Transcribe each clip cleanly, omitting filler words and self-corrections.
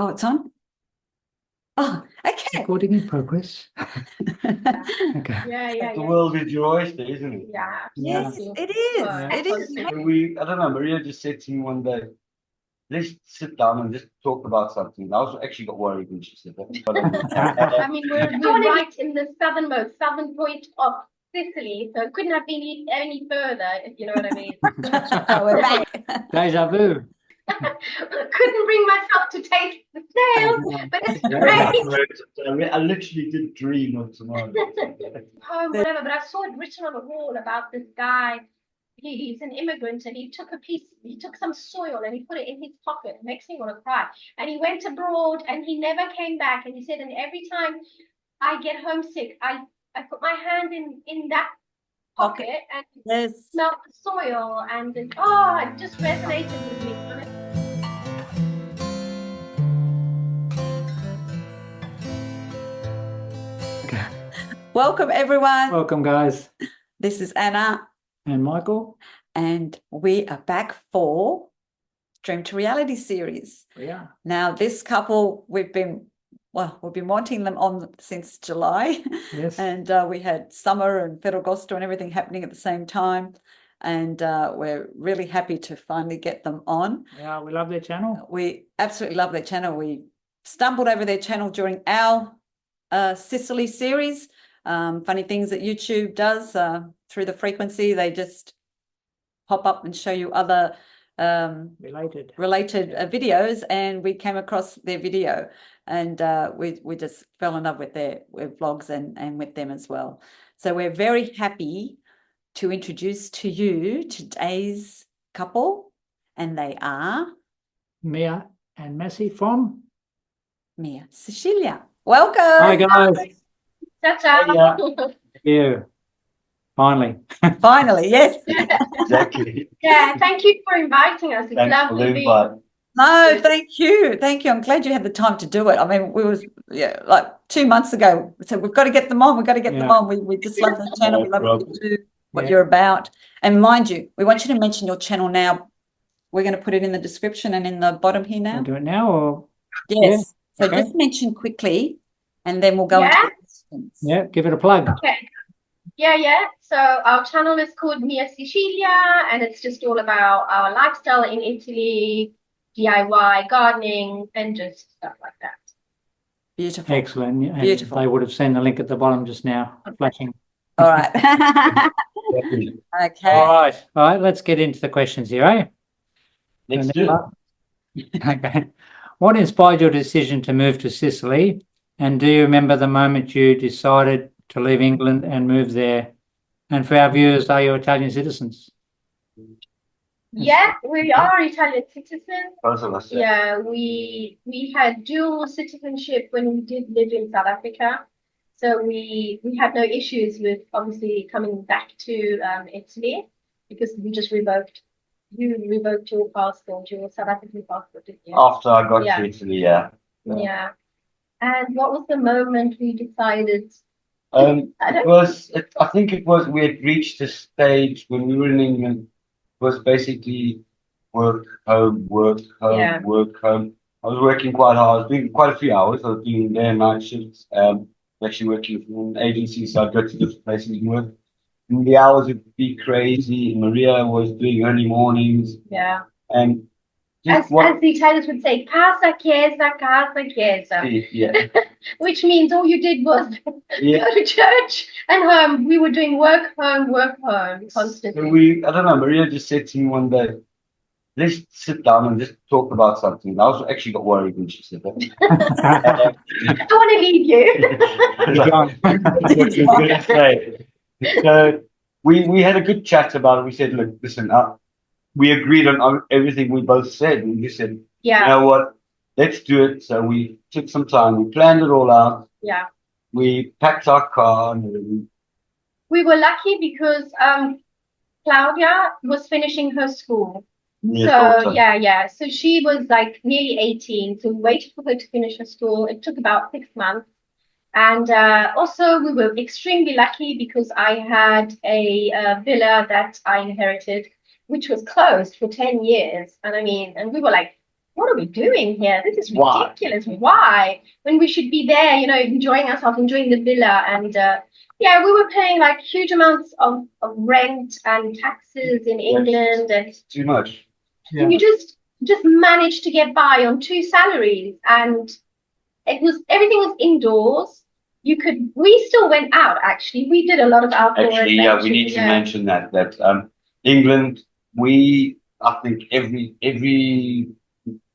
Oh, it's on? Oh, okay. Recording in progress. Okay. The world is your oyster, isn't it? Yeah. Yes, absolutely. it is. Yeah. It is. I don't know, Maria just said to me one day, let's sit down and just talk about something. I was actually got worried when she said that. I mean, we're right in the southern point of Sicily, so it couldn't have been any further, if you know what I mean. We're back. Deja vu. Couldn't bring myself to taste the snails, but it's great. I literally did dream of tomorrow. Home, whatever, but I saw it written on the wall about this guy. He's an immigrant and he took some soil and he put it in his pocket. It makes me want to cry. And he went abroad and he never came back. And he said, and every time I get homesick, I put my hand in that pocket and smell the soil, and it just resonated with me. Okay. Welcome, everyone. Welcome, guys. This is Anna. And Michael. And we are back for Dream to Reality series. Yeah. Now, this couple, we've been wanting them on since July. Yes. And we had summer and Ferragosto and everything happening at the same time. And we're really happy to finally get them on. Yeah, we love their channel. We absolutely love their channel. We stumbled over their channel during our Sicily series. Funny things that YouTube does through the frequency, they just pop up and show you other related videos, and we came across their video, and we just fell in love with their vlogs and with them as well. So we're very happy to introduce to you today's couple, and they are Mia and Massi from Mia, Sicilia. Welcome. Hi, guys. Ciao. Thank you. Finally. Finally, yes. Exactly. Yeah, thank you for inviting us. It's Thanks for lovely the being. invite. No, thank you. Thank you. I'm glad you had the time to do it. I mean, we was like 2 months ago. So we've got to get them on. We've got to get them on. We just love the channel. We love what you do, what you're about. And mind you, we want you to mention your channel now. We're going to put it in the description and in the bottom here now. We'll do it now, or yes. Yeah. So just mention quickly, and then we'll go into the questions. Yeah, give it a plug. Okay. Yeah. So our channel is called Mia Sicilia, and it's just all about our lifestyle in Italy, DIY, gardening, and just stuff like that. Beautiful. Excellent. And Beautiful. they would have seen the link at the bottom just now, flashing. All right. Okay. All right. Let's get into the questions here, eh? Let's do it. Okay. What inspired your decision to move to Sicily? And do you remember the moment you decided to leave England and move there? And for our viewers, are you Italian citizens? Yeah, we are Italian citizens. Both of us. Yeah, we had dual citizenship when we did live in South Africa. So we had no issues with obviously coming back to Italy, because we just revoked. You revoked your passport, your South African passport, didn't you? After I got to Italy, yeah. Yeah. And what was the moment we decided? I think it was, we had reached a stage when we were in England, it was basically work, home, work, home, work, home. I was working quite hard. I was doing quite a few hours. I was doing day and night shifts. Actually working for an agency, so I'd go to different places and work. And the hours would be crazy. Maria was doing early mornings. Yeah. And as the Italians would say, casa, chiesa, yeah. Which means all you did was go to church and home. We were doing work, home constantly. So I don't know, Maria just said to me one day, let's sit down and just talk about something. I was actually got worried when she said that. I don't want to leave you. That's what you were going to say. So we had a good chat about it. We said, look, listen, we agreed on everything we both said. And we said, you know what, let's do it. So we took some time. We planned it all out. Yeah. We packed our car and everything. We were lucky because Claudia was finishing her school. Yeah, So she was like nearly 18. So we waited for her to finish her school. It took about 6 months. And also we were extremely lucky because I had a villa that I inherited, which was closed for 10 years. And we were like, what are we doing here? This is Why? ridiculous. Why? When we should be there, you know, enjoying ourselves, enjoying the villa. And yeah, we were paying like huge amounts of rent and taxes in England. And Too much. and you just managed to get by on 2 salaries, and everything was indoors. We still went out, actually. We did a lot of outdoor Actually, yeah, we adventures, need to mention that England, I think every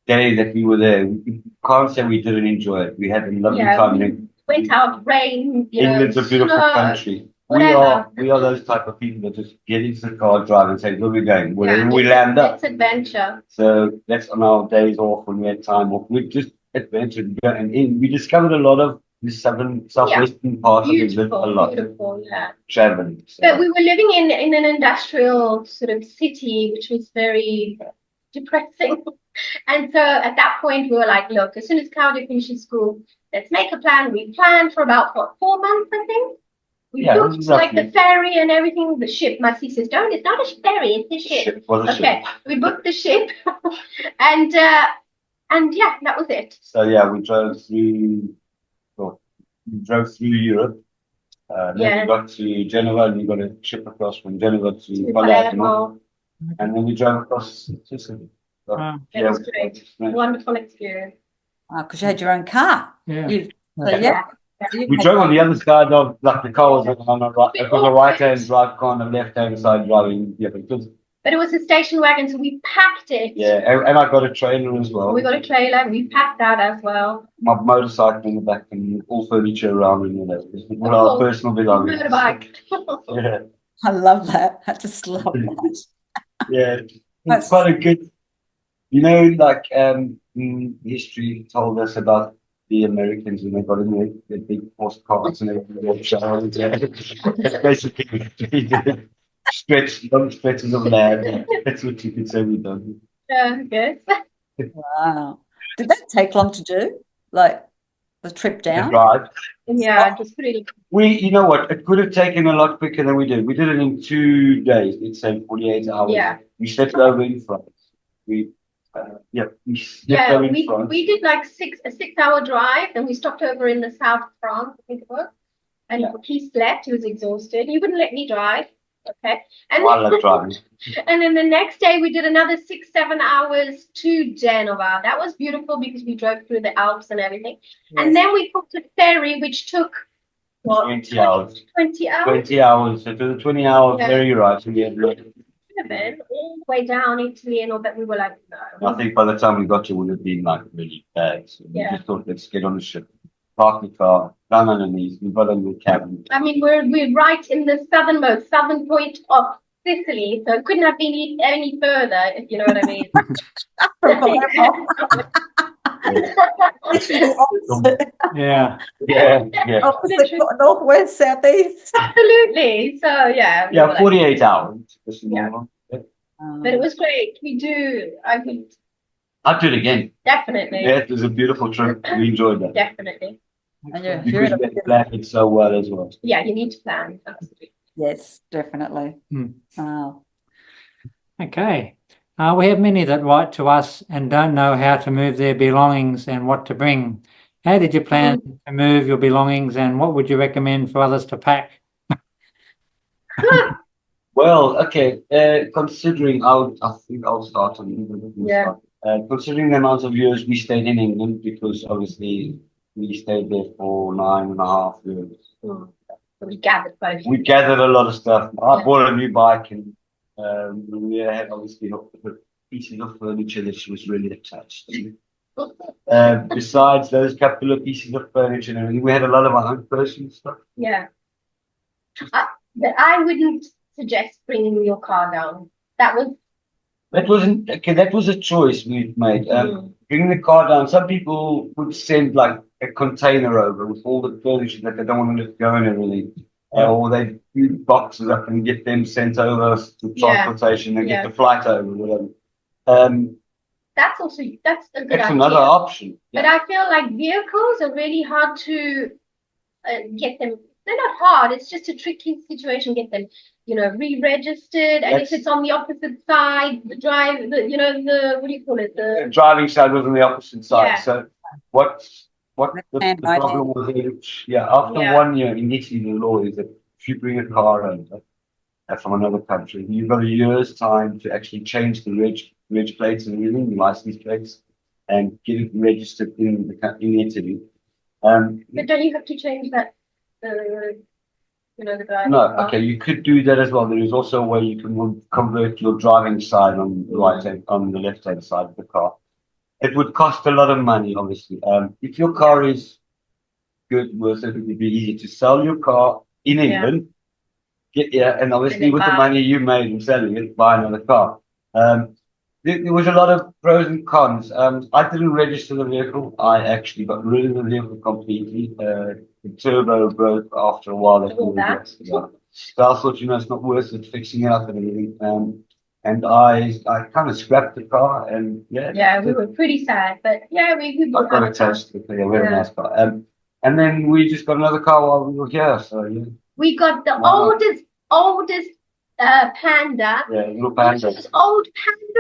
day that we were there, we can't say we didn't enjoy it. We had a lovely time. we went out, rain, England's a beautiful snow, country. whatever. We are those type of people that just get into the car, drive, and say, where are we going? Wherever we it's- land up. It's adventure. So that's on our days off when we had time off. We just adventured, and we discovered a lot of the southwestern part of England, a lot. Beautiful, yeah. Traveling. So. But we were living in an industrial sort of city, which was very depressing. And so at that point, we were like, look, as soon as Claudia finishes school, let's make a plan. We planned for about, 4 months, I think. We booked like the ferry and everything, the ship. Massi says, it's not a ferry, it's a ship. Ship. We booked the ship. and yeah, that was it. So yeah, we drove through Europe. Then we got to Genoa, and we got a ship across from Genoa to Palermo, and then we drove across Sicily. So, It was great. Wonderful experience. Because you had your own car. Yeah. We drove on the other side of the car was on the right. It was a right-hand drive car on the left-hand side driving. Yeah, but it was a station wagon, so we packed it. Yeah, and I got a trailer as well. We got a trailer. We packed that as well. My motorcycle in the back and all furniture around and all that. All our personal belongings. Motorbike. Yeah. I love that. I just love that. Yeah, it's quite a good. You know, like history told us about the Americans when they got in their big horse carts and everything. That's basically long stretches of land. That's what you could say we've done. Yeah, I guess. Wow. Did that take long to do? Like the trip down? The drive. Yeah, just pretty. You know what? It could have taken a lot quicker than we did. We did it in 2 days. Let's say 48 hours. Yeah. We slept over in France. We slept over in France. We did like a 6-hour drive, and we stopped over in the south of France, I think it was. And he slept. He was exhausted. He wouldn't let me drive. Okay. And I love driving. And then the next day we did another 6-7 hours to Genova. That was beautiful because we drove through the Alps and everything. Yes. And then we took the ferry, which took 20 hours. 20 hours. 20 hours. So it was a 20-hour ferry ride. So we had all the way down Italy and all that. We were like, no. I think by the time we got to it would have been like really bad. So we just thought, let's get on the ship, park the car, down on the knees, we got in the cabin. I mean, we're right in the southern point of Sicily, so it couldn't have been any further, if you know what I mean. Yeah. Northwest, southeast. Absolutely. So yeah. Yeah, 48 hours. Yeah. But it was great. I'd do it again. Definitely. Yeah, it was a beautiful trip. We enjoyed that. Definitely. And because we planned it so well as well. Yeah, you need to plan. Absolutely. Yes, definitely. Wow. Okay. We have many that write to us and don't know how to move their belongings and what to bring. How did you plan to move your belongings, and what would you recommend for others to pack? Well, okay. Considering, I think I'll start on England. Yeah. Considering the amount of years we stayed in England, because obviously we stayed there for 9.5 years. So we gathered quite a few. We gathered a lot of stuff. I bought a new bike, and we had obviously pieces of furniture that she was really attached to. Besides those couple of pieces of furniture and everything, we had a lot of our own personal stuff. Yeah. But I wouldn't suggest bringing your car down. That was a choice we've made. Bringing the car down, some people would send like a container over with all the furniture that they don't want to let go and everything. Or they do boxes up and get them sent over to transportation and get the flight over, whatever. That's a good idea. That's another option. But I feel like vehicles are really hard to get them they're not hard. It's just a tricky situation. Get them, re-registered, and if it's on the opposite side, the what do you call it? The driving side was on the opposite side. Yeah. So what the problem was, after 1 year in Italy, the law is that if you bring a car over from another country, you've got a year's time to actually change the reg plates and everything, the license plates, and get it registered in Italy. But don't you have to change that? The driving No, car? okay, you could do that as well. There is also a way you can convert your driving side on the on the left hand side of the car. It would cost a lot of money, obviously. If your car is good, worth it, it would be easy to sell your car in England. And obviously with the money you made in selling it, buy another car. There was a lot of pros and cons. I didn't register the vehicle. I actually got rid of the vehicle completely. The turbo broke after a while. So I thought, it's not worth it fixing it up and everything. And I kind of scrapped the car, and we were pretty sad, but we got attached to it. Very nice car. And then we just got another car while we were here. So we got the oldest Panda. Yeah, little Panda. It was old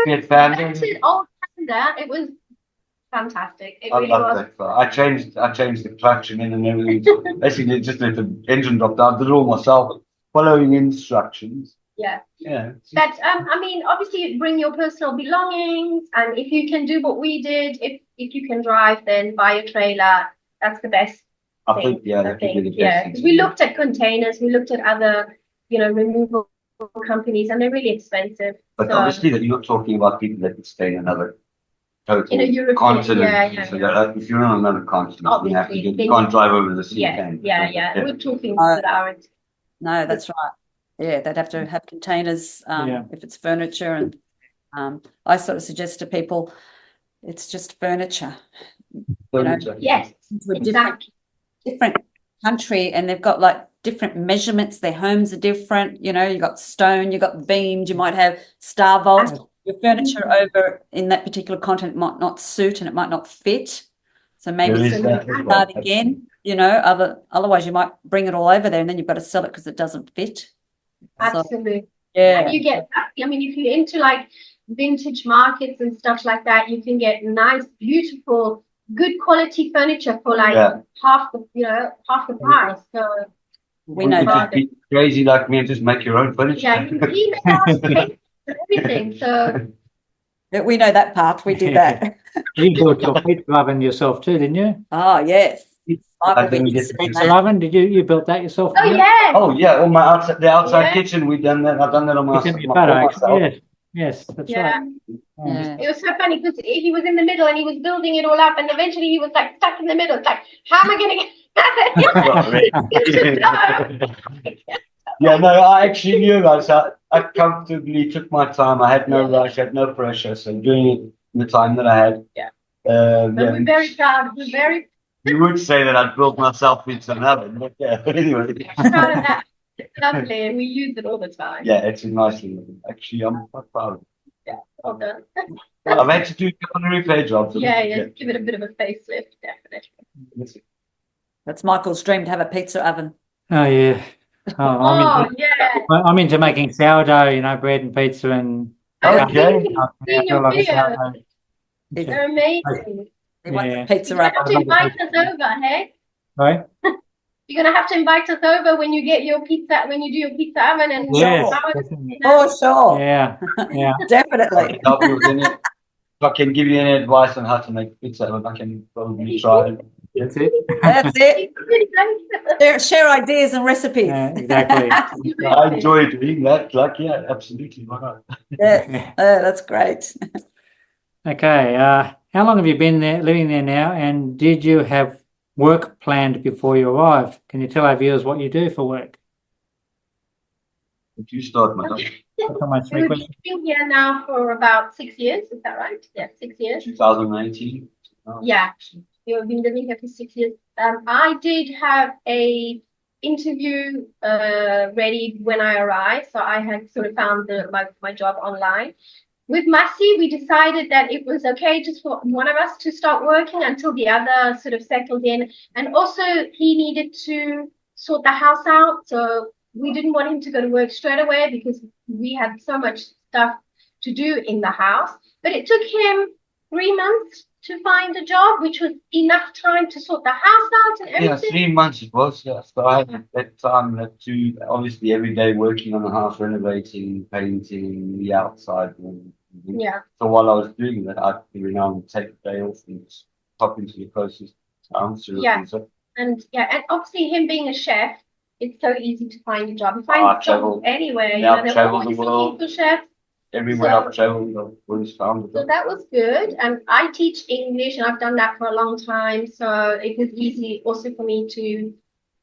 Panda. Panda. Old Panda. It was fantastic. It I really love was. that car. I changed the traction in and everything. Basically, just let the engine drop down. Did it all myself, following instructions. Yeah. But obviously, you bring your personal belongings, and if you can do what we did, if you can drive, then buy a trailer. That's the best. I think that would be the best. Because we looked at containers, we looked at other, removal companies, and they're really expensive. But obviously, that you're talking about people that would stay in another in a European continent. So that if you're on another continent, you can't drive over the sea. We're talking that aren't. No, that's right. Yeah, they'd have to have containers if it's furniture, and I sort of suggest to people, it's just furniture. Yes, different country, and they've got like different measurements. Their homes are different. You got stone, you got beamed, you might have star vaults. Your furniture over in that particular continent might not suit, and it might not fit. So maybe start again. Otherwise you might bring it all over there, and then you've got to sell it because it doesn't fit. Absolutely. So, and you get. If you're into like vintage markets and stuff like that, you can get nice, beautiful, good quality furniture for like half the price. So we know that. Be crazy like me and just make your own furniture. Yeah, you email everything. So we know that part. We did that. You built your pizza oven yourself too, didn't you? Oh yes. Pizza oven? Did you built that yourself? Oh yeah. Oh yeah. All the outside kitchen. We've done that. I've done that on myself. Yes, that's right. Yeah. It was so funny because he was in the middle and he was building it all up, and eventually he was like stuck in the middle. It's like, how am I going to get? I actually knew that. I comfortably took my time. I had no rush, I had no pressure. So doing it in the time that I had. We're very proud. We're very. You would say that I built myself into an oven, but anyway. Proud of that. Lovely, and we use it all the time. Yeah, it's a nice thing. Actually, I'm quite proud of it. Yeah, well done. I've had to do a couple of repair jobs. Give it a bit of a facelift, definitely. That's Michael's dream, to have a pizza oven. Oh yeah. I'm into making sourdough, bread and pizza and. Okay. They're amazing. They want the pizza oven. You have to invite us over, hey? Sorry? You're gonna have to invite us over when you do your pizza oven and Oh sure. Yeah. Definitely. If I can give you any advice on how to make pizza oven, I can probably try it. That's it. That's it. Share ideas and recipes. Exactly. I enjoy doing that. Absolutely. Why not? That's great. Okay. How long have you been there, living there now, and did you have work planned before you arrived? Can you tell our viewers what you do for work? If you start, madam. We've been here now for about 6 years. Is that right? Yeah, 6 years. 2019. Yeah, we've been living here for 6 years. I did have a interview ready when I arrived, so I had sort of found my job online. With Massi, we decided that it was okay just for one of us to start working until the other sort of settled in, and also he needed to sort the house out. So we didn't want him to go to work straight away because we had so much stuff to do in the house. But it took him 3 months to find a job, which was enough time to sort the house out and Yeah, everything. 3 months it was. Yeah. So I had that time to obviously every day working on the house, renovating, painting the outside. Yeah. So while I was doing that, I'd every now and then take a day off and just pop into the closest town to Yeah. so And obviously him being a chef, it's so easy to find a job. You I've find jobs travelled- anywhere, yeah, you know, I've they're travelled always the looking world. for chefs. everywhere So- I've travelled, I've always found So it. that was good. And I teach English and I've done that for a long time. So it was easy also for me to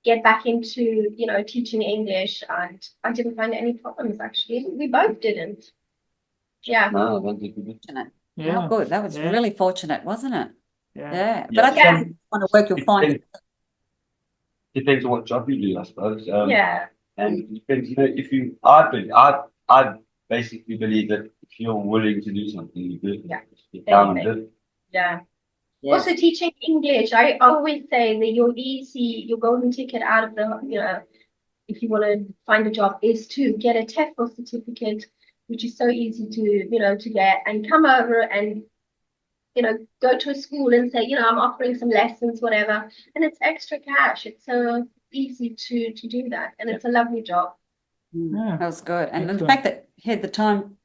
get back into, you know, teaching English, and I didn't find any problems actually. We both didn't. Yeah. No, I don't think we did. How Yeah. good. That was Yeah. really fortunate, wasn't it? Yeah. Yeah. But Yeah. I think Yeah. if you want to work, you'll find. Depends on what job you do, I suppose. Yeah. And it depends, you know, if you, I basically believe that if you're willing to do something, you do it. Yeah. Just get down and do it. Yeah. Yes. Also teaching English, I always say that your golden ticket out of the, you know, if you want to find a job is to get a TEFL certificate, which is so easy to, you know, to get, and come over and, you know, go to a school and say, you know, I'm offering some lessons, whatever, and it's extra cash. It's so easy to do that, and it's a lovely job. Yeah. That was good. And the Excellent. fact that you had the time,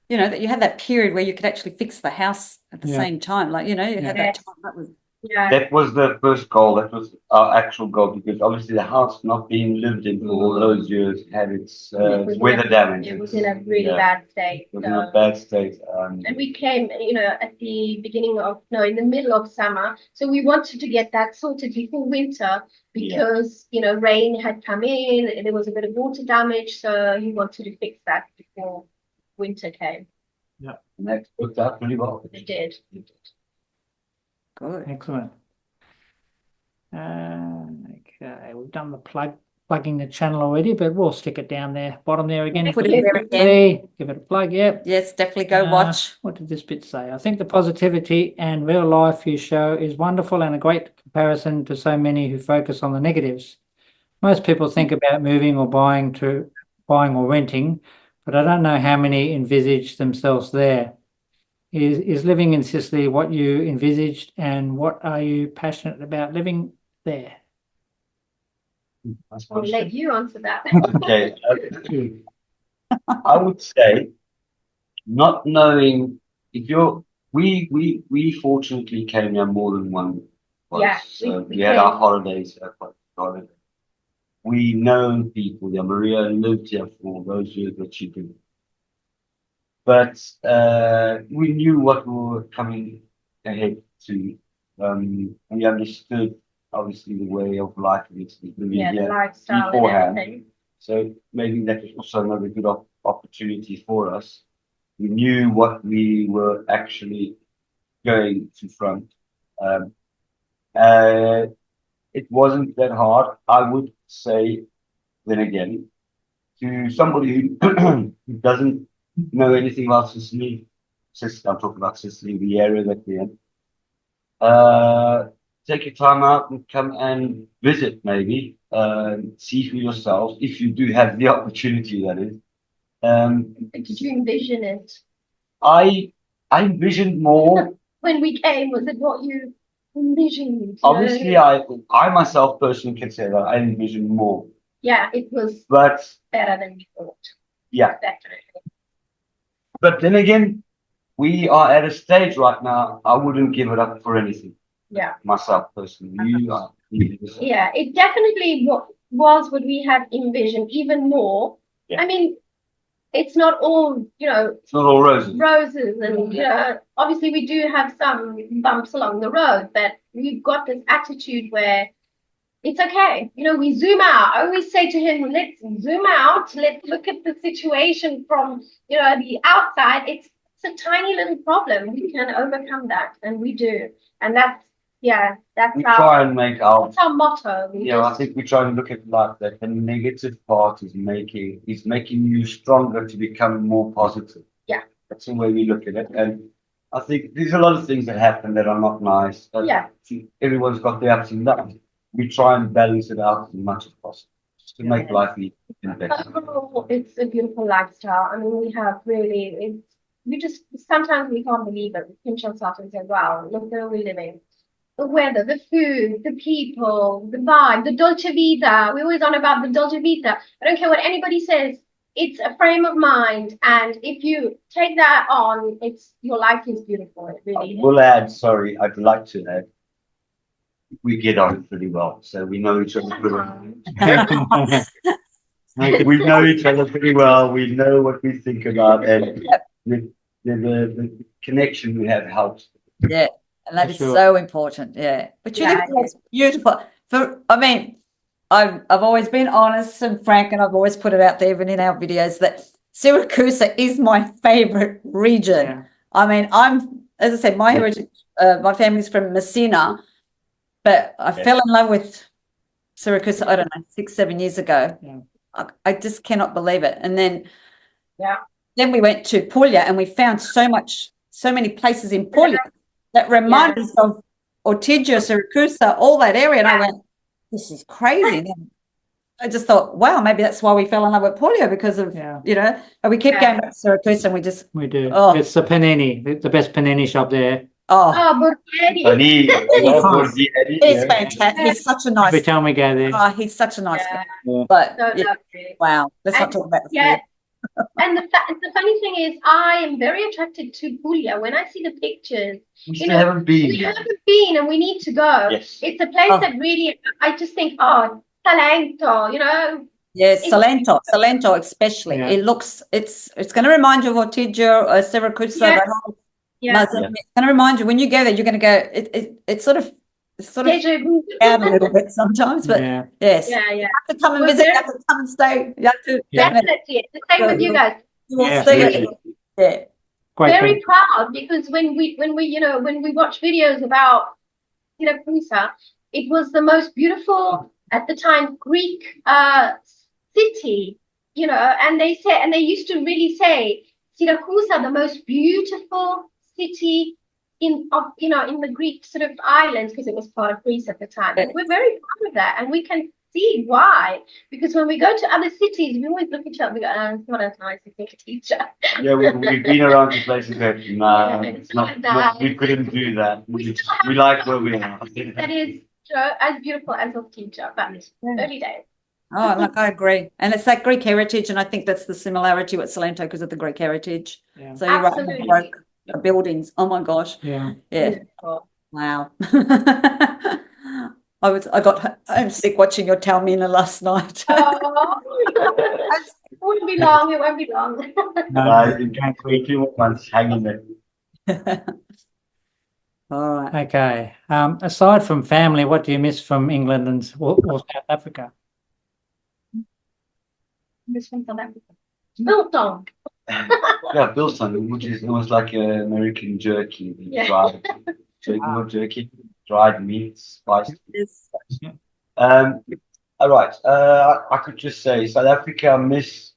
you know, that you had that period where you could actually fix the house at the Yeah. same time. Like, you know, you had that Yes. time. That was Yeah. That was the first goal. That was our actual goal because obviously the house not being lived in for all those years had its was weather in damage. It was in a really Yeah. bad state. It was in a bad state. And we came, you know, at the beginning of, no, in the middle of summer. So we wanted to get that sorted before winter because, you know, rain had come in, and there was a bit of water damage. So he wanted to fix that before winter came. And that worked out pretty well. It did. good. Excellent. Okay, we've done the plugging the channel already, but we'll stick it down there, bottom there again. Put it there again. Hey, give it a plug, yep. Yes, definitely go watch. What did this bit say? I think the positivity and real life you show is wonderful and a great comparison to so many who focus on the negatives. Most people think about moving or buying or renting, but I don't know how many envisage themselves there. Is living in Sicily what you envisaged, and what are you passionate about living there? I'll let you answer that. Okay. I would say not knowing if you're we fortunately came here more than one once. Yeah, We had our holidays at holiday. We know people. Yeah, Maria lived here for those years that she did. But we knew what we were coming ahead to. We understood obviously the way of life is living Yeah, the here lifestyle and beforehand. everything. So maybe that was also another good opportunity for us. We knew what we were actually going to front. It wasn't that hard, I would say. Then again, to somebody who doesn't know anything about Sicily, I'm talking about Sicily, the area that we're in. Take your time out and come and visit, maybe. See for yourselves if you do have the opportunity. That is. Did you envision it I envisioned more. when we came? Was it what you envisioned? Obviously, I myself personally can say that I envisioned more. Yeah, it was But better than we thought. yeah, Definitely. but then again, we are at a stage right now. I wouldn't give it up for anything. Yeah. Myself personally, you are. Yeah, it definitely was what we had envisioned, even more. Yeah. I mean, it's not all, you know, It's not all roses. and you know, obviously we do have some bumps along the road, but we've got this attitude where it's okay. You know, we zoom out. I always say to him, let's zoom out. Let's look at the situation from, you know, the outside. It's a tiny little problem. We can overcome that, and we do. And that's We try and make our. that's our motto. I think we try and look at life that the negative part is making you stronger to become more positive. Yeah. That's the way we look at it. And I think there's a lot of things that happen that are not nice. Yeah. Everyone's got their ups and downs. we try and balance it out as much as possible, just to make life easier and better. Oh, it's a beautiful lifestyle. I mean, we have really, we just, sometimes we can't believe it. We pinch ourselves and say, wow, look where we're living. The weather, the food, the people, the vibe, the Dolce Vita. We always on about the Dolce Vita. I don't care what anybody says. It's a frame of mind, and if you take that on, it's your life is beautiful. It really is. We'll add, sorry, I'd like to add, we get on pretty well, so we know each other pretty well. We know each other pretty well. We know what we think about, and the connection we have helps. Yeah, and that For is sure. so important. Yeah, but you Yeah, live beautiful. I mean, I've always been honest and frank, and I've always put it out there, even in our videos, that Syracuse is my favorite region. Yeah. I mean, as I said, my heritage, my family's from Messina, but I fell in love with Syracuse, I don't know, 6-7 years ago. Yeah. I just cannot believe it. And then, Yeah. then we went to Puglia, and we found so many places in Puglia that remind us of Ortigia, Syracuse, all that area. And I went, this is crazy. And I just thought, wow, maybe that's why we fell in love with Puglia, because of, and we keep going back to Syracuse, and we do. Oh. It's the panini, the best panini shop there. oh, Borghetti. he's fantastic. He's such a nice Every time we go there. Oh, he's such a nice guy. Yeah. But So yeah, lovely. wow, let's not And- talk about the Yeah. food. And the funny thing is, I am very attracted to Puglia. When I see the pictures, We You still know, haven't been. we haven't been and we need to go. Yes. It's a place Oh. that really, I just think, oh, Talento, Yes, Salento especially. Yeah. It looks, it's going to remind you of Ortigia, Syracuse. Yeah. That whole Yeah. Muslim. It's going to remind you when you go there. You're going to go. It's sort of Deja vu. out a little bit sometimes, but Yeah. yes, Yeah, yeah. you have to come and Well, visit. You there- have to come and stay. You have to Yeah. definitely. Definitely. It's the same with you guys. You will Yeah, see it. absolutely. Yeah. Great. Very proud, because when we watch videos about Syracuse, it was the most beautiful at the time Greek city, and they used to really say Syracuse, the most beautiful city in the Greek sort of islands, because it was part of Greece at the time. And we're very proud of that, and we can see why, because when we go to other cities, we always look at each other and go, oh, it's not as nice as a teacher. Yeah, we've been around to places that Yeah, it's not we couldn't do that. We still have We like where we are. that is as beautiful as a teacher, but early days. Oh, look, I agree. And it's that Greek heritage, and I think that's the similarity with Salento because of the Greek heritage. Yeah. So you're right, Absolutely. Baroque buildings. Oh my gosh. Yeah. Yeah. Beautiful. Wow. I got homesick watching your Taormina last night. Oh, it won't be long. It won't be long. We 2 more months hanging there. All right. Okay. Aside from family, what do you miss from England and or South Africa? This from South Africa. Biltong. Yeah, Biltong, which is almost like American jerky. Yeah. Dried jerky, dried meat, spiced. Yes. All right. I could just say South Africa miss.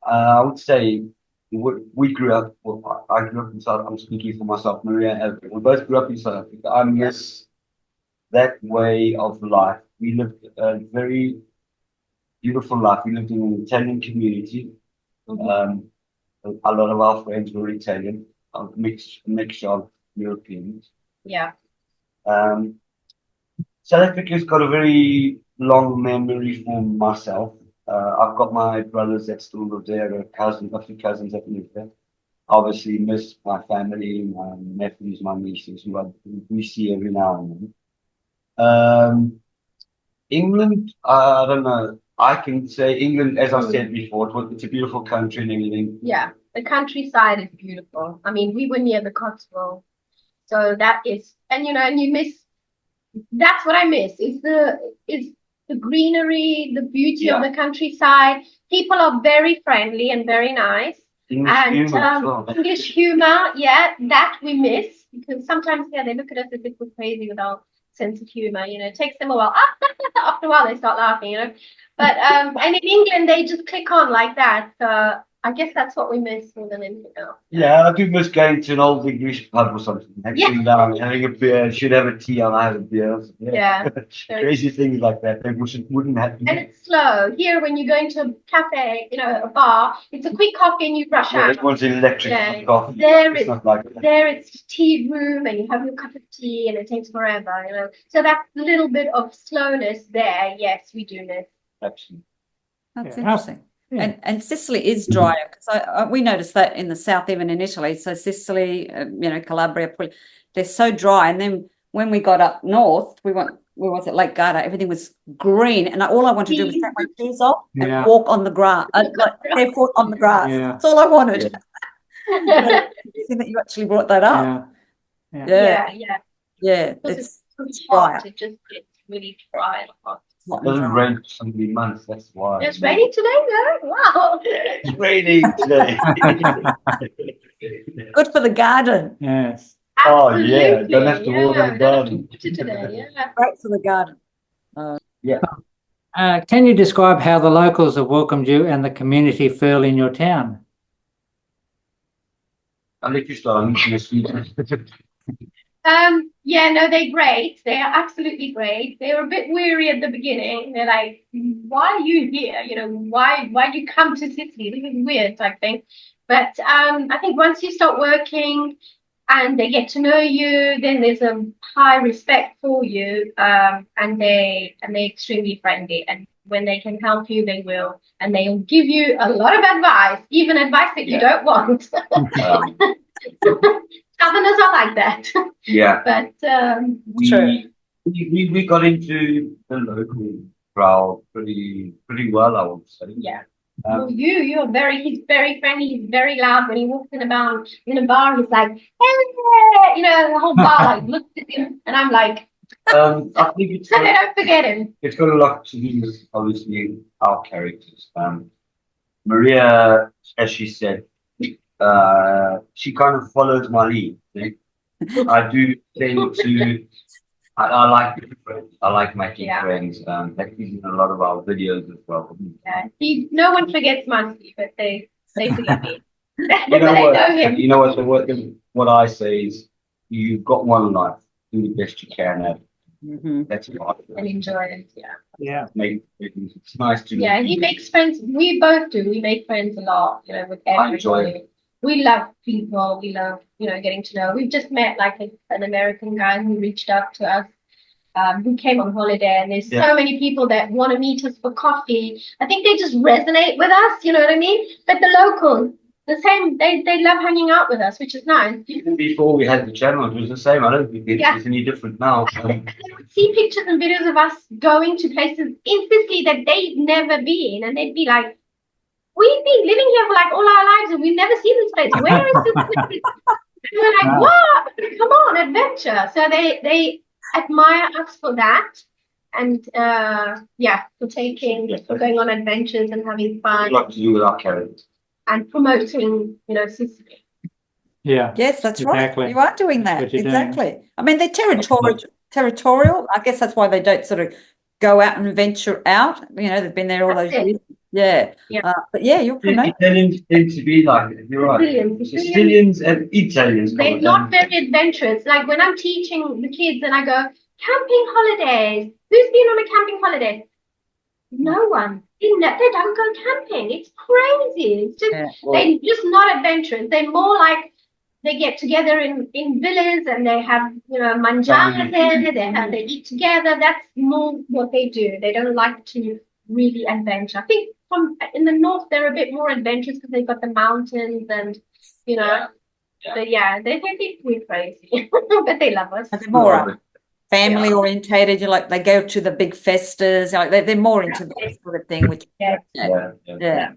I would say we grew up. Well, I grew up in South. I'm speaking for myself, Maria. And Erica. We both grew up in South Africa. I miss that way of life. We lived a very beautiful life. We lived in an Italian community. A lot of our friends were Italian, a mixture of Europeans. Yeah. South Africa's got a very long memory for myself. I've got my brothers that still live there, a few cousins that live there. Obviously miss my family, my nephews, my nieces, who we see every now and then. England, I don't know. I can say England, as I said before, it's a beautiful country and everything. Yeah. The countryside is beautiful. I mean, we were near the Cotswolds, so that is, and you miss. That's what I miss. Is the greenery, the beauty of the countryside. People are very friendly and very nice. English humor as well. English humor, yeah, that we miss, because sometimes they look at us as if we're crazy with our sense of humor. It takes them a while. After a while, they start laughing. But and in England, they just click on like that. So I guess that's what we miss more than anything else. Yeah, I do miss going to an old English pub or something, sitting down, having a beer, should have a tea and I have a beer. Yeah. Crazy things like that. They wouldn't happen. And it's slow. Here, when you go into a cafe, a bar, it's a quick coffee and you rush Yeah, out. everyone's electric coffee. It's not like that. There it's tea room and you have your cup of tea and it takes forever, So that little bit of slowness there, yes, we do miss. Absolutely. That's Yeah. interesting. Yeah. And Sicily is drier because we noticed that in the south, even in Italy. So Sicily, Calabria, they're so dry. And then when we got up north, we was at Lake Garda. Everything was green, and all I wanted to do was take my shoes off and walk on the grass, like barefoot on the grass. Yeah. That's all I wanted. Yeah. See that you actually brought that up. Yeah. Yeah. Because It's hot. drier. It just gets really dry and hot. It doesn't rain for so many months, that's why. It's raining today, though. Wow. It's raining today. Good for the garden. Yes. Oh, yeah, don't have to water the garden. Today, yeah. Great for the garden. Can you describe how the locals have welcomed you and the community feel in your town? I'll let you start. I'm going to speak. Yeah, no, they're great. They are absolutely great. They were a bit weary at the beginning. They're like, why are you here? Why do you come to Sicily? This is weird type thing. But I think once you start working and they get to know you, then there's a high respect for you. And they're extremely friendly. And when they can help you, they will. And they'll give you a lot of advice, even advice that you don't want. Southerners are like that. Yeah. But we got into the local crowd pretty well, I would say. Yeah. Well, he's very friendly, he's very loud. When he walks in a bar, he's like, hey, the whole bar like looks at him, and I'm like, I think it's so they don't forget him. It's got a lot to do with obviously our characters. Maria, as she said, she kind of follows my lead. I do tend to. I like friends. I like making friends. That is in a lot of our videos as well. Yeah. No one forgets Massi, but they forget me. You know what? What I say is, you've got one life. Do the best you can at it. That's what I feel. And enjoy it. Yeah. It's nice to. Yeah, he makes friends. We both do. We make friends a lot. With everybody. I enjoy it. We love people. We love, getting to know. We've just met like an American guy who reached out to us, who came on holiday, and there's so many people that want to meet us for coffee. I think they just resonate with us. You know what I mean? But the locals, the same. They love hanging out with us, which is nice. Even before we had the channel, it was the same. I don't think it's any different now. They would see pictures and videos of us going to places in Sicily that they'd never been, and they'd be like, we've been living here for like all our lives and we've never seen this place. Where is this place? And we're like, what? Come on, adventure. So they admire us for that. And for going on adventures and having fun. A lot to do with our characters. And promoting, Sicily. Yeah. Yes, that's exactly. right. You are doing that. What you're Exactly. doing. I mean, they're territorial. I guess that's why they don't sort of go out and venture out. They've been there all those years. Yeah. But you're promoting. Italians tend to be like it. You're right. Sicilians and Italians. They're not very adventurous. Like when I'm teaching the kids and I go, camping holidays. Who's been on a camping holiday? No one. They don't go camping. It's crazy. It's just they're just not adventurous. They're more like they get together in villas and they have mangiare there. They eat together. That's more what they do. They don't like to really adventure. I think in the north they're a bit more adventurous because they've got the mountains and But they think we're crazy, but they love us. They're more family orientated. They go to the big festas. They're more into that sort of thing, which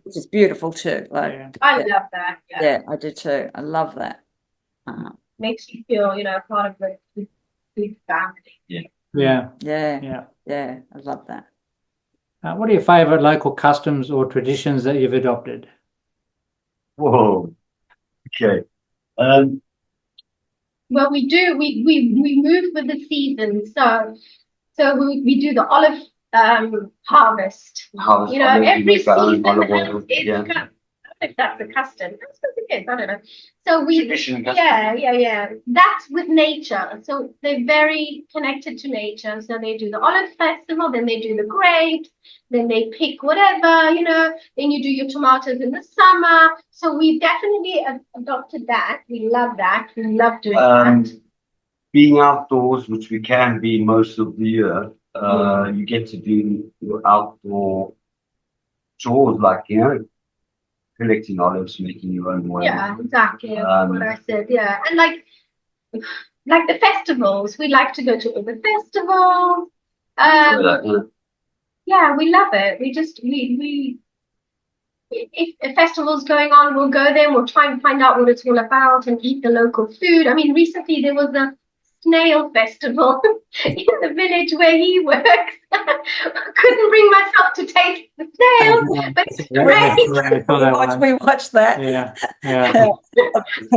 which is beautiful too. I love that. Yeah, I do too. I love that. Makes you feel, part of the big family. Yeah. I love that. What are your favourite local customs or traditions that you've adopted? Whoa. Okay. Well, we do. We move with the season. So we do the olive harvest. Harvest. Every season if that's a custom. I suppose it is, I don't know. So we, Tradition and custom. yeah. That's with nature. So they're very connected to nature. So they do the olive festival, then they do the grapes, then they pick whatever, then you do your tomatoes in the summer. So we definitely adopted that. We love that. We love doing that. Being outdoors, which we can be most of the year, you get to do your outdoor chores, like, collecting olives, making your own wine. Yeah, exactly. What I said, yeah. And like the festivals, we like to go to all the festivals. Yeah, we love it. We if a festival's going on, we'll go there and we'll try and find out what it's all about and eat the local food. I mean, recently there was a snail festival in the village where he works. I couldn't bring myself to taste the snails, but it's great. We watched that. Yeah. And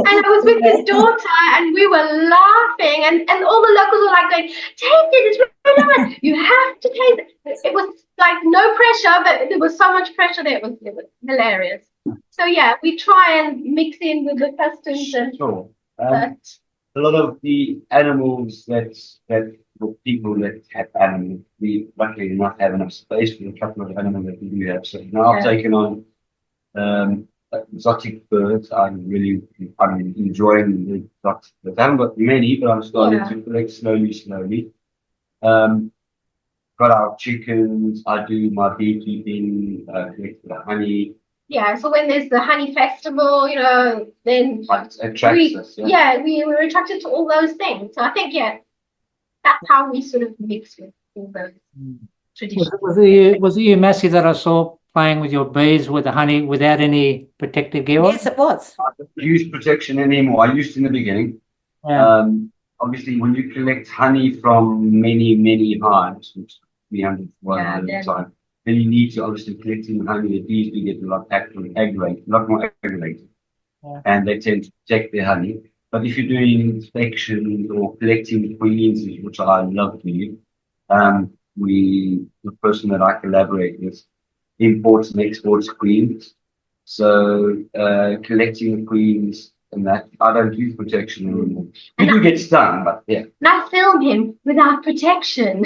I was with his daughter and we were laughing and all the locals were like going, taste it, it's really nice. You have to taste it. It was like no pressure, but there was so much pressure there. It was hilarious. So yeah, we try and mix in with the customs and Sure. A lot of the animals that for people that have animals, we luckily not have enough space for a couple of animals that we do have. So now I've taken on exotic birds. I'm enjoying the exotic birds. I haven't got many, but I'm starting to collect slowly. Got our chickens. I do my beekeeping, collect the honey. Yeah, so when there's the honey festival, then It attracts us. we were attracted to all those things. So I think that's how we sort of mix with all those traditions. Was it you, Massi, that I saw playing with your bees with the honey without any protective gear on? Yes, it was. I don't use protection anymore. I used in the beginning. Yeah. Obviously, when you collect honey from many hives, which 300 at a time, then you need to obviously collecting honey. The bees do get a lot more aggravated, and they tend to protect their honey. But if you're doing inspections or collecting queens, which I love doing, the person that I collaborate with imports and exports queens. So collecting the queens and that, I don't use protection anymore. You do get stung, but yeah. And I film him without protection.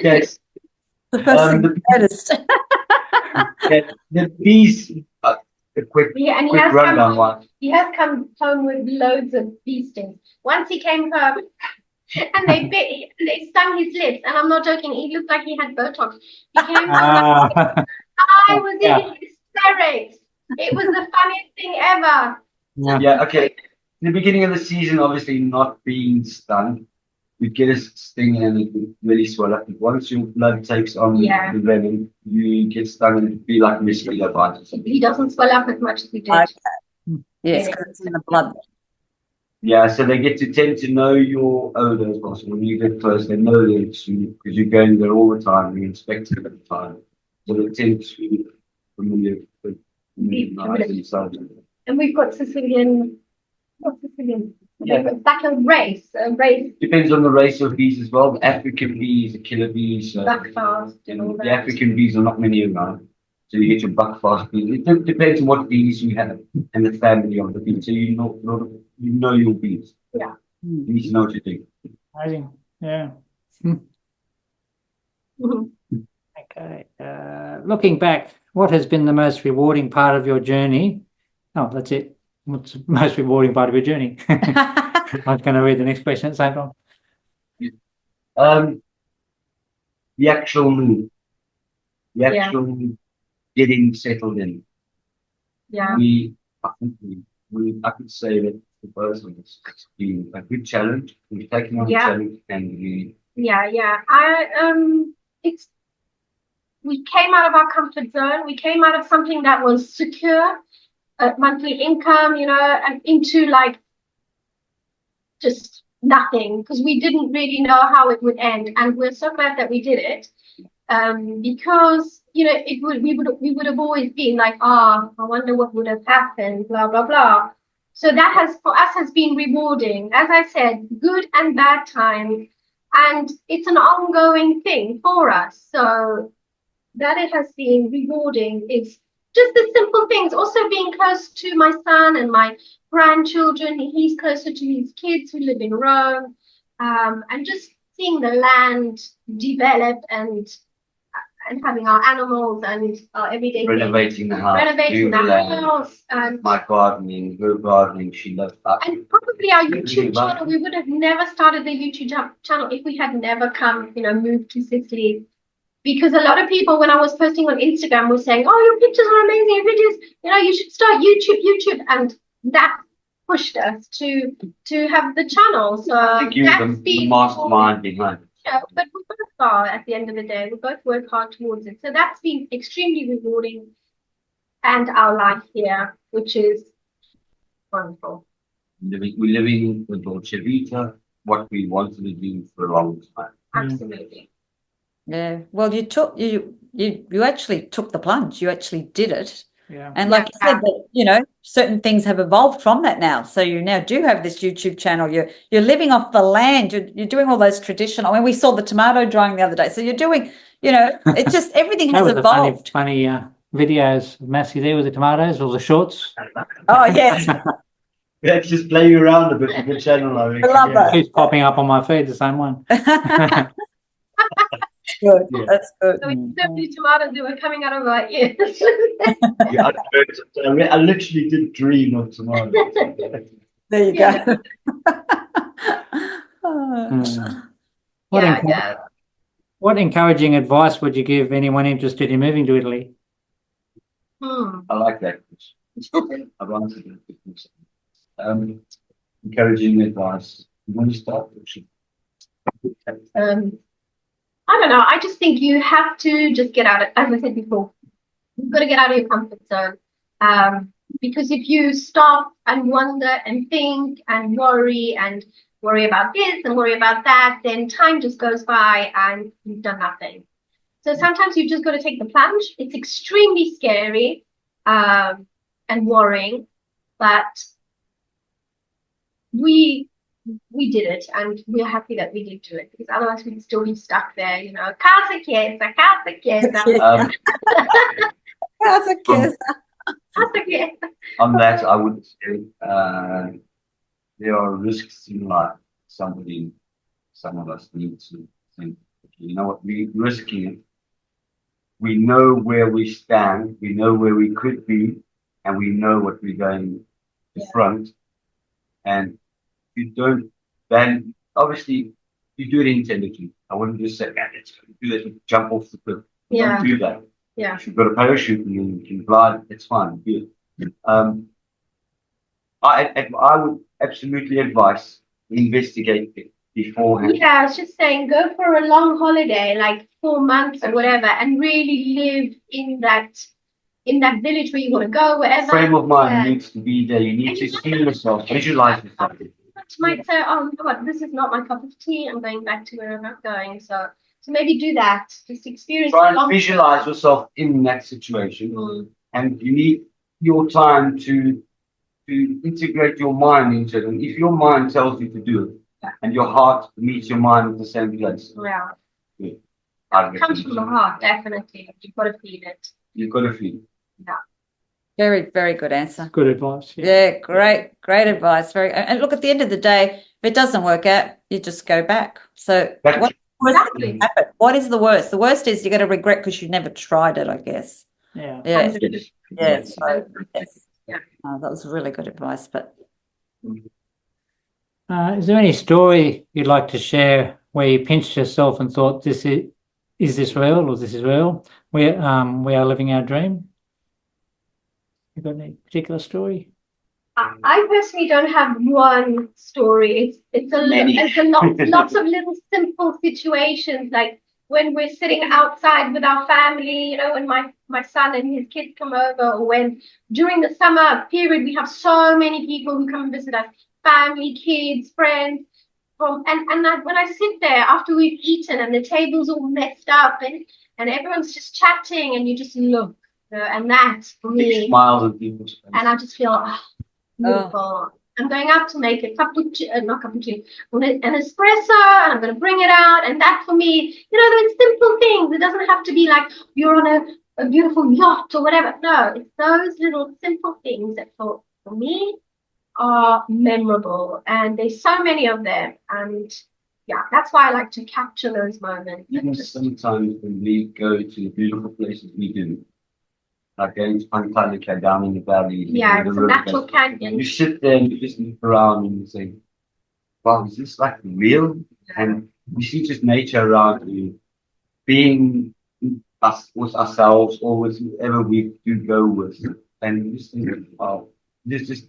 Yes. The first thing I noticed. The bees, a quick rundown. He has come home with loads of bee stings. Once he came home and they stung his lips, and I'm not joking, he looked like he had Botox. He came home I was in hysterics. It was the funniest thing ever. Yeah, okay. In the beginning of the season, obviously not being stung, you get a sting and it would really swell up. Once your blood takes on the venom, you get stung and it'd be like mosquito bites. He doesn't swell up as much as we did. Okay. Yes, because it's in the blood. Yeah, so they get to tend to know your odor as well. So when you get close, they know that it's you because you're going there all the time, you inspect it at the time. So they tend to be familiar with the and we've got Sicilian. What's Sicilian? Yeah. It's like a race. Depends on the race of bees as well. The African bees, the killer bees. Buckfast and all that. The African bees are not many around. So you get your buckfast bees. It depends on what bees you have and the family of the bees. So you know your bees. Yeah. You need to know what you're doing. Amazing. Yeah. Okay. Looking back, what has been the most rewarding part of your journey? Oh, that's it. What's the most rewarding part of your journey? I was going to read the next question at the same time. The actual move. The actual getting settled in. Yeah. I could say that the both of us, it's been a good challenge. We've taken on the challenge and we. We came out of our comfort zone. We came out of something that was secure, monthly income, and into like just nothing, because we didn't really know how it would end. And we're so glad that we did it, because we would have always been like, I wonder what would have happened, blah blah blah. So that has been rewarding, as I said, good and bad times, and it's an ongoing thing for us. So that it has been rewarding is just the simple things. Also being close to my son and my grandchildren. He's closer to his kids who live in Rome, and just seeing the land develop and having our animals and our everyday things. Renovating the house. Renovating the land, house and my gardening, her gardening, she loves that. and probably our Really YouTube love channel, we would have never started the YouTube channel if we had never come, moved to Sicily. Because a lot of people, when I was posting on Instagram, were saying, "Oh, your pictures are amazing, your videos, you should start YouTube," and that pushed us to have the channel. So I think you're the mastermind behind it. Yeah, but we both are at the end of the day. We both work hard towards it. So that's been extremely rewarding, and our life here, which is wonderful. We're living with Dolce Vita, what we wanted to do for a long time. Absolutely. Yeah. Well, you actually took the plunge. You actually did it. Yeah. And like you said, that, certain things have evolved from that now. So you now do have this YouTube channel. You're living off the land. You're doing all those traditional. I mean, we saw the tomato drying the other day. So you're doing, it's just everything That has was evolved. a funny videos of Massi there with the tomatoes or the shorts. Oh yes, Let's just play you around a bit with the channel. I love that. Keeps popping up on my feed, the same one. Good. Yeah. That's good. So it's definitely tomatoes that were coming out of our ears. Yeah, I literally did dream of tomorrow. There you Yeah. go. What encouraging advice would you give anyone interested in moving to Italy? I like that question. I've answered it. Encouraging advice. You want to start? I don't know. I just think you have to just get out of, as I said before, you've got to get out of your comfort zone. Because if you stop and wonder and think and worry about this and worry about that, then time just goes by and you've done nothing. So sometimes you've just got to take the plunge. It's extremely scary and worrying, but we did it, and we're happy that we did do it, because otherwise we'd still be stuck there, casa chiesa, casa chiesa. Casa chiesa. Casa chiesa. On that, I would say there are risks in life. Some of us need to think, you know what, we're risking it. We know where we stand, we know where we could be, and we know what we're going to front. And you don't, then obviously you do it intelligently. I wouldn't just say, let's do this, jump off the cliff. Don't do that. Yeah. If you've got a parachute and you can glide, it's fine. Do it. I would absolutely advise investigate it beforehand. Yeah, I was just saying, go for a long holiday, like 4 months or whatever, and really live in that village where you want to go, wherever. Frame of mind needs to be there. You need to see yourself, visualize yourself. You might say, oh God, this is not my cup of tea. I'm going back to where I'm not going. So maybe do that. Just experience. Try and visualize yourself in that situation, and you need your time to integrate your mind into it. And if your mind tells you to do it, and your heart meets your mind at the same place, it comes from the heart, definitely. You've got to feel it. You've got to feel it. Yeah. Very, very good answer. Good advice. Yeah, great advice. And look, at the end of the day, if it doesn't work out, you just go back. So what is the worst? The worst is you're going to regret because you never tried it, I guess. Yeah. Yeah. Yeah. So, yes. Oh, that was really good advice. But Is there any story you'd like to share where you pinched yourself and thought, is this real, or this is real? We are living our dream. You got any particular story? I personally don't have one story. It's lots of little simple situations, like when we're sitting outside with our family, when my son and his kids come over, or when during the summer period we have so many people who come and visit us, family, kids, friends. When I sit there after we've eaten and the table's all messed up and everyone's just chatting and you just look, and that's for me. Smiles on people's faces. And I just feel beautiful. I'm going out to make an espresso, and I'm going to bring it out. And that for me, those simple things. It doesn't have to be like you're on a a beautiful yacht or whatever. No, it's those little simple things that for me are memorable, and there's so many of them. And yeah, that's why I like to capture those moments. Even sometimes when we go to the beautiful places we do, like going to Pantanica down in the valley. Yeah, the it's a river natural bed. canyon. You sit there and you just look around and you think, wow, is this like real? And you see just nature around you, being us with ourselves or with whoever we do go with. And you just think, wow, this just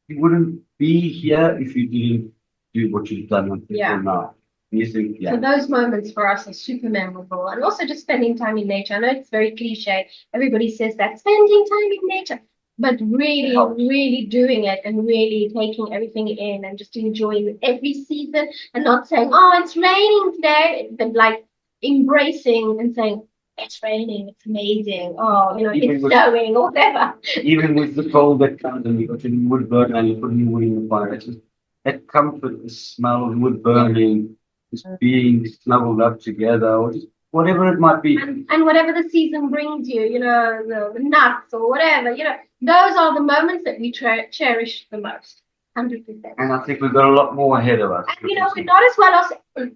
you wouldn't be here if you didn't do what you've done until now. And you think, So those moments for us are super memorable, and also just spending time in nature. I know it's very cliche. Everybody says that, spending time in nature, but really, really doing it and really taking everything in and just enjoying every season and not saying, oh, it's raining today, but like embracing and saying, it's raining, it's amazing. Oh, it's snowing or whatever. Even with the cold that comes and you got your wood burn and you put your wood in the fire, it's just that comfort, the smell of wood burning, just being snuggled up together, or just whatever it might be. And whatever the season brings you, the nuts or whatever, those are the moments that we cherish the most. 100%. And I think we've got a lot more ahead of us. And we're not as well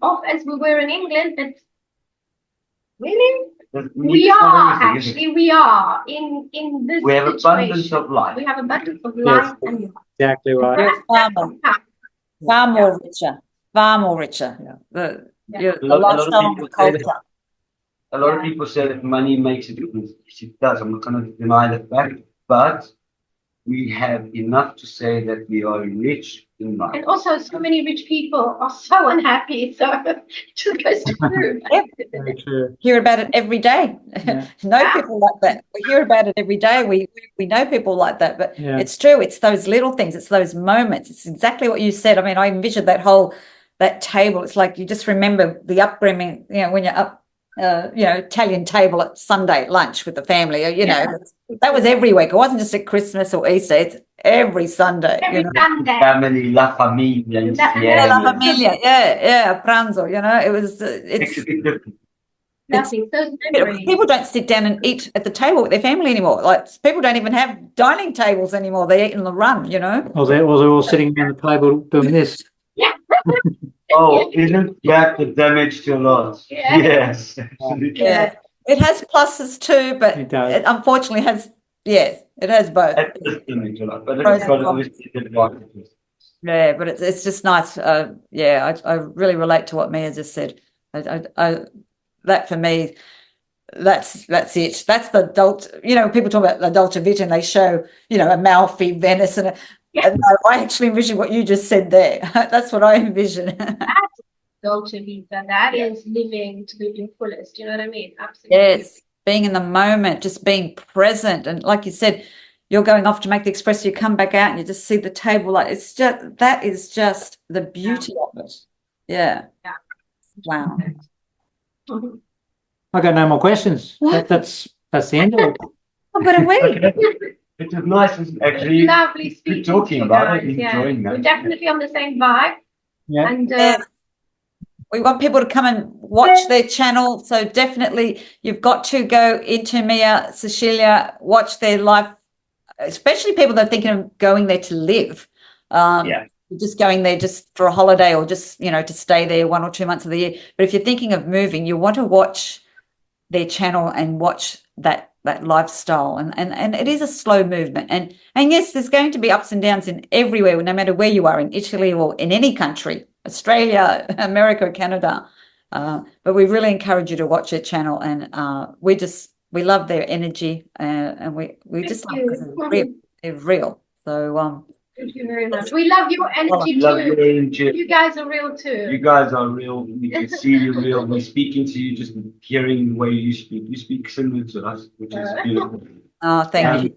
off as we were in England, but really? We are actually. We are in this. We have situation. abundance of life. We have abundance of life, and Exactly right. Far more richer. Far more richer. The lifestyle and the culture. A lot of people say that money makes a difference. Yes, it does. I'm not going to deny the fact, but we have enough to say that we are rich in life. And also, so many rich people are so unhappy. So it just goes to prove. Very true. Hear about it every day. Know people like that. We hear about it every day. We know people like that, but it's true. It's those little things. It's those moments. It's exactly what you said. I mean, I envisioned that table. It's like you just remember the upbringing, when you're up, Italian table at Sunday lunch with the family, that was every week. It wasn't just at Christmas or Easter. It's every Sunday. Every Sunday. Family, la familia. La familia. Pranzo, it was, it's nothing. Those memories. People don't sit down and eat at the table with their family anymore. Like people don't even have dining tables anymore. They eat on the run, Well, they're all sitting around the table doing this. Yeah. Oh, isn't that the damage to a lot? Yes. Yeah. It has pluses too, but it unfortunately has, it has both. Damage a lot, but it's got obviously advantages. Yeah, but it's just nice. I really relate to what Mia just said. That for me, that's it. That's the people talk about the Dolce Vita and they show, Amalfi, Venice, and I actually envision what you just said there. That's what I envision. That's Dolce Vita. That is living to the fullest. You know what I mean? Absolutely. Yes, being in the moment, just being present, and like you said, you're going off to make the espresso. You come back out and you just see the table. Like that is just the beauty of it. Yeah. Wow. I got no more questions. That's the end of it. But we. It was nice, actually. Lovely speaking talking about it, enjoying that. We're definitely on the same vibe. Yeah. And we want people to come and watch their channel. So definitely you've got to go into Mia, Sicilia, watch their life, especially people that are thinking of going there to live. Just going there just for a holiday or just, to stay there 1 or 2 months of the year. But if you're thinking of moving, you want to watch their channel and watch that lifestyle. And it is a slow movement. And yes, there's going to be ups and downs in everywhere, no matter where you are, in Italy or in any country, Australia, America, Canada. But we really encourage you to watch their channel. And we love their energy. And we just love because they're real. So, thank you very much. We love your energy too. You guys are real too. You guys are real. We can see you real. We're speaking to you, just hearing the way you speak. You speak similar to us, which is beautiful. Oh, thank you.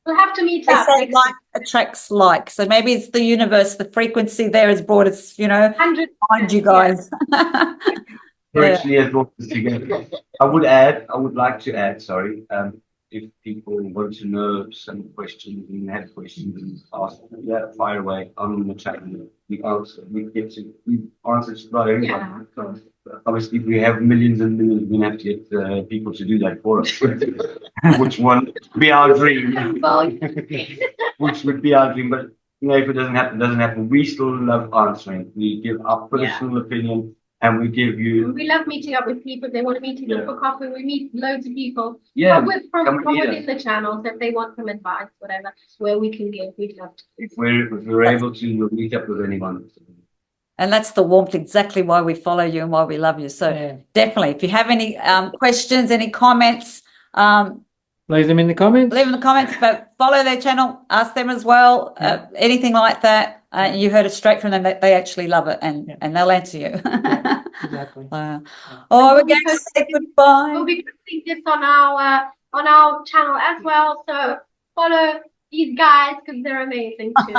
We'll have to meet up. They say like attracts like. So maybe it's the universe, the frequency there has brought us, find you guys. Actually has brought us together. I would like to add, sorry, if people want to know some questions and have questions and ask, fire away on the chat. We answer just about everyone. obviously if we have millions and millions, we have to get people to do that for us. Which one would be our dream? Which would be our dream, but if it doesn't happen, doesn't happen. We still love answering. We give our personal opinion, and we give you. We love meeting up with people. If they want to meet up for coffee, we meet loads of people. Yeah, from within the channels, if they want some advice, whatever, where we can give, we'd love to. If we're able to, we'll meet up with anyone. And that's the warmth, exactly why we follow you and why we love you. So definitely, if you have any questions, any comments, leave them in the comments. leave in the comments, but follow their channel, ask them as well, anything like that. You heard it straight from them that they actually love it, and they'll answer you. Exactly. Oh, we're going to say goodbye. We'll be posting this on our channel as well. So follow these guys because they're amazing too.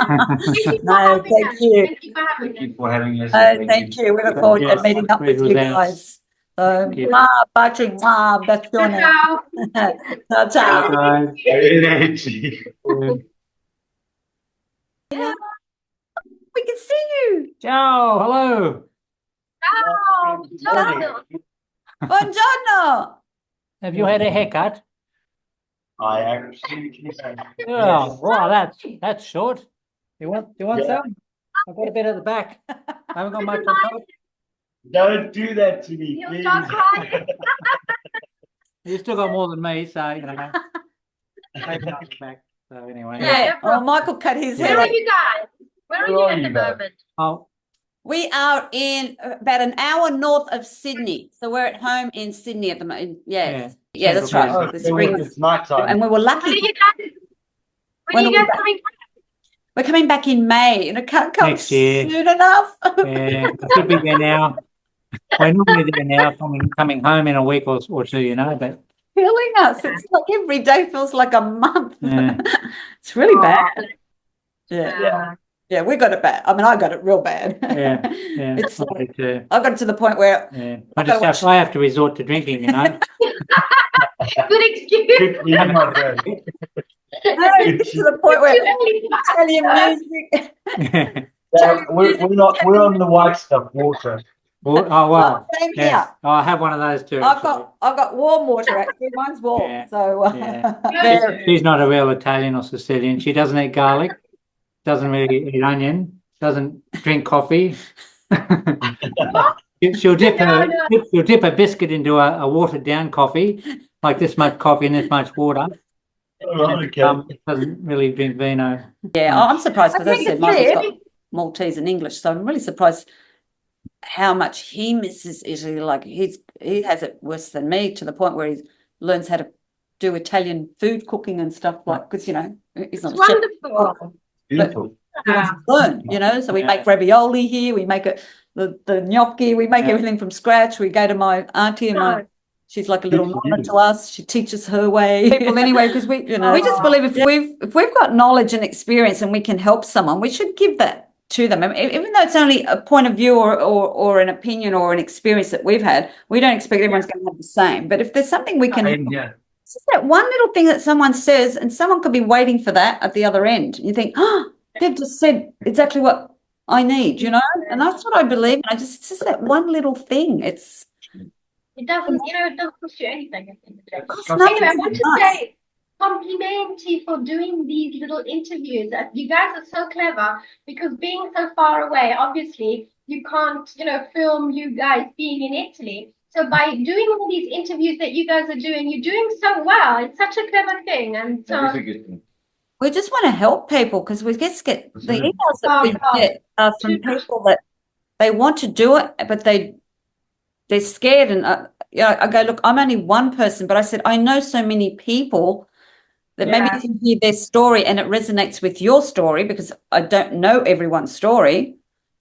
No, thank you. Thank you for having us. Thank you for having us. Thank you. We look forward to meeting up with you guys. So, Patrick, that's your name. Ciao. Ciao, ciao. Guys. We can see you. Ciao. Hello. Ciao. Ciao. Buongiorno. Have you had a haircut? I actually. Oh, wow, that's short. You want some? I've got a bit at the back. I haven't got much on top. Don't do that to me, You'll please. start crying. You still got more than me, so you know. Maybe not back. So anyway. Yeah. Well, Michael cut his Where hair. are you guys? Where are you at the moment? Oh, We are in about an hour north of Sydney. So we're at home in Sydney at the moment. Yes. Yeah, that's right. Oh, The spring. it's night time. And we were When are lucky. you guys? When are you guys coming back? We're coming back in May, and it can't come Next year. soon enough. yeah, I should be there now. We're normally there now, coming home in a week or two, you know, but Killing us. It's like every day feels like a month. Yeah. It's really Oh, bad. Yeah. Yeah, we got it bad. I mean, I got it real bad. yeah, It's I do too. I got it to the point where Yeah, I have to resort to drinking, you know. Good excuse. Good meeting, my friend. it's to the point where Italian music. Yeah, we're on the white stuff, water. Oh wow! Same Yes. here. Oh, I have one of those too. I've got warm water actually. Mine's warm. Yeah. So Yeah. very- She's not a real Italian or Sicilian. She doesn't eat garlic, doesn't really eat onion, doesn't drink coffee. she'll dip a biscuit into a watered down coffee, like this much coffee and this much water. Doesn't really drink vino. yeah, I'm surprised because I as I think said, it's Michael's weird. got Maltese and English, so I'm really surprised how much he misses Italy. Like he has it worse than me, to the point where he learns how to do Italian food cooking and stuff, like, because he's not It's a chef. wonderful. Beautiful. He wants to learn, so we Yeah. make ravioli here, we make the gnocchi, we make everything from scratch. We go to my auntie and she's like a little Good for nonna you. to us. She teaches her way. People anyway, because we just believe if we've got knowledge and experience and we can help someone, we should give that to them. I mean, even though it's only a point of view or an opinion or an experience that we've had, we don't expect everyone's going to have the same. But if there's something we can, Yeah. it's just that one little thing that someone says, and someone could be waiting for that at the other end. You think, oh, they've just said exactly what I need, and that's what I believe. And it's just that one little thing. It doesn't, it doesn't cost you anything at the end of the day. Costs Anyway, nothing. I want to say compliment you for doing these little interviews. You guys are so clever because being so far away, obviously you can't, film you guys being in Italy. So by doing all these interviews that you guys are doing, you're doing so well. It's such a clever thing. And so That is a good thing. We just want to help people because we just get the Absolutely. emails that we get are from people that they want to do it, but they're scared. And I go, look, I'm only one person, but I said I know so many people that maybe you can hear their story and it resonates with your story, because I don't know everyone's story.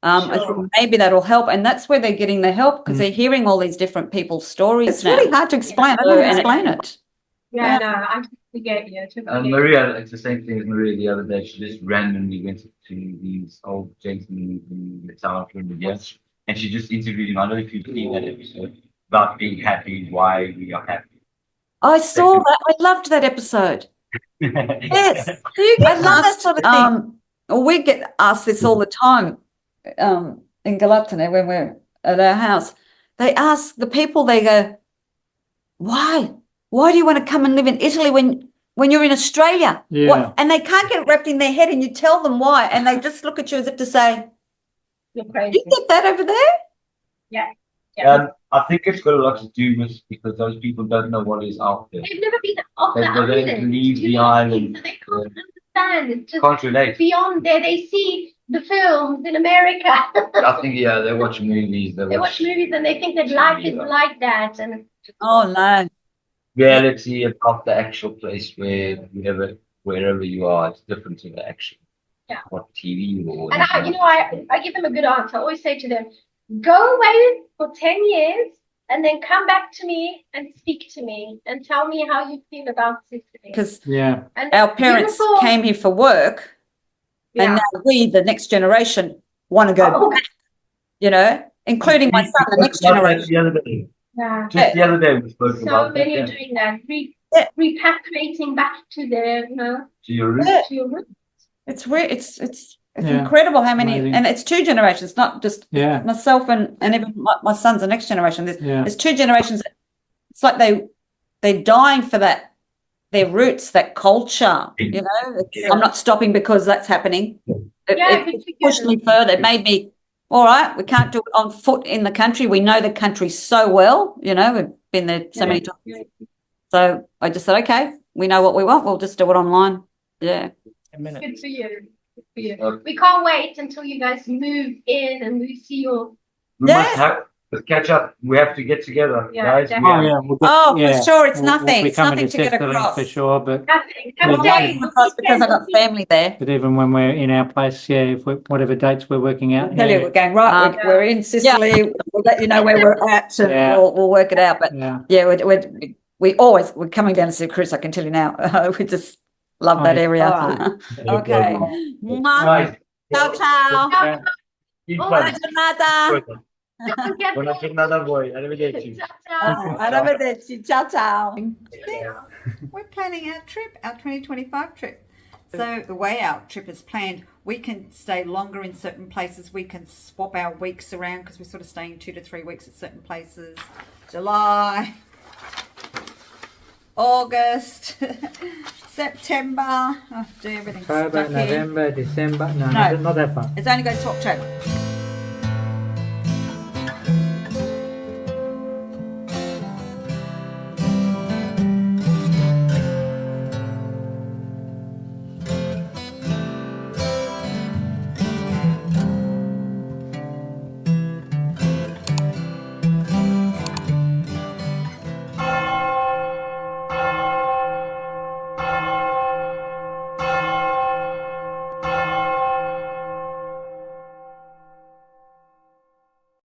I think maybe that'll help, and that's where they're getting the help, because they're hearing all these different people's stories. It's really hard to explain. I don't know how to explain it. yeah, no, I totally get you. Maria, it's the same thing as Maria the other day. She just randomly went to these old gentlemen in the town of India, and she just interviewed him. I don't know if you've seen that episode about being happy, why we are happy. I saw that. I loved that episode. Yes, I love that sort of thing. We get asked this all the time in Galatane when we're at our house. they ask the people, they go, why? Why do you want to come and live in Italy when you're in Australia? Yeah. What? And they can't get it wrapped in their head, and you tell them why, and they just look at you as if to say, You're crazy. you get that over there? Yeah. I think it's got a lot to do with because those people don't know what is out there. They've never been off They the don't island. leave You the know, island. so they can't understand. It's just Can't relate. beyond there. They see the films in America. I think they watch movies. They watch movies and they think that life is like that. And Oh no. reality about the actual place wherever you are. It's different to the actual. Yeah. What TV or. And I give them a good answer. I always say to them, go away for 10 years and then come back to me and speak to me and tell me how you feel about Sicily. Because Yeah. And our parents beautiful- came here for work, Yeah. and now we, the next generation, want to go Oh. back, you know, including my son, the next generation. The other day. Yeah. Just the other day we spoke So about many that. are doing that, Yeah. repatriating back to their, To your roots. Yeah. to your roots. It's weird. It's Yeah. incredible how many, Amazing. and it's two generations, not just Yeah. myself and even my son's the next generation. Yeah. There's two generations. It's like they're dying for that, their roots, that culture. You know, I'm not stopping because that's happening. Yeah, It pushed me further. It made me, all right, we can't do it on foot in the country. We know the country so well. You know, we've been there so many times. Yeah. So I just said, okay, we know what we want. We'll just do it online. Yeah. Good for you. Good for you. Okay. We can't wait until you guys move in and we see your. We Yes. let's catch up. We have to get together, Yeah, guys. definitely. Oh, yeah. We'll Oh, yeah. for sure. It's We'll nothing. be It's coming nothing to get Sicily across. for sure, but Nothing. I'm Yeah. Come getting down. across because I've got family there. even when we're in our place, yeah, if whatever dates we're working out. I tell you, Yeah. we're going right. We're in Sicily. We'll let you know where we're at, and Yeah. we'll work it out. But Yeah. yeah, we're coming down to see Chris. I can tell you now. We just love that Nice. area. No Okay. problem. Mwah. Right. Ciao, ciao. Yeah. Keep Oh, going. Buona giornata. Buona giornata a voi. Arrivederci. Ciao. Arrivederci. Ciao, ciao. We're planning our trip, our 2025 trip. So the way our trip is planned, we can stay longer in certain places. We can swap our weeks around because we're sort of staying 2 to 3 weeks at certain places. July, August, September. Oh, do everything October, stuck here. November, December. No, No. not that far. It's only goes to October.